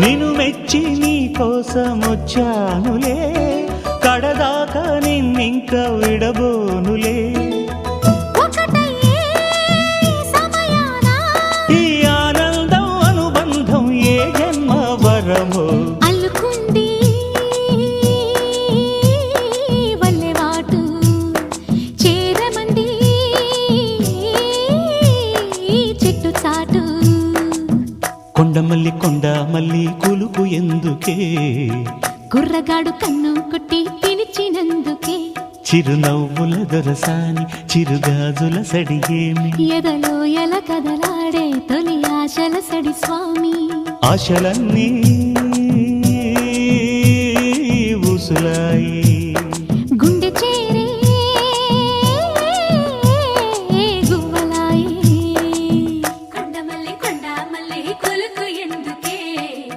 నిన్ను మెచ్చి నీ కోసం వచ్చానులే, కడదాకా నిన్నింక విడబోనులే. ఈ ఆనందం అనుబంధం ఏ జన్మ వరమో అల్లుకుంది వల్లెవాటు చేరమంది చెట్టు చాటు. కొండమల్లి కొండమల్లి కులుకు ఎందుకే, కుర్రగాడు కన్ను కొట్టి పిలిచినందుకే. చిరునవ్వుల దొరసాని చిరుగాజుల సడిగేమి, ఎదలో ఎల కదలాడే తొలి ఆశల సడి స్వామి. ఆశలన్నీ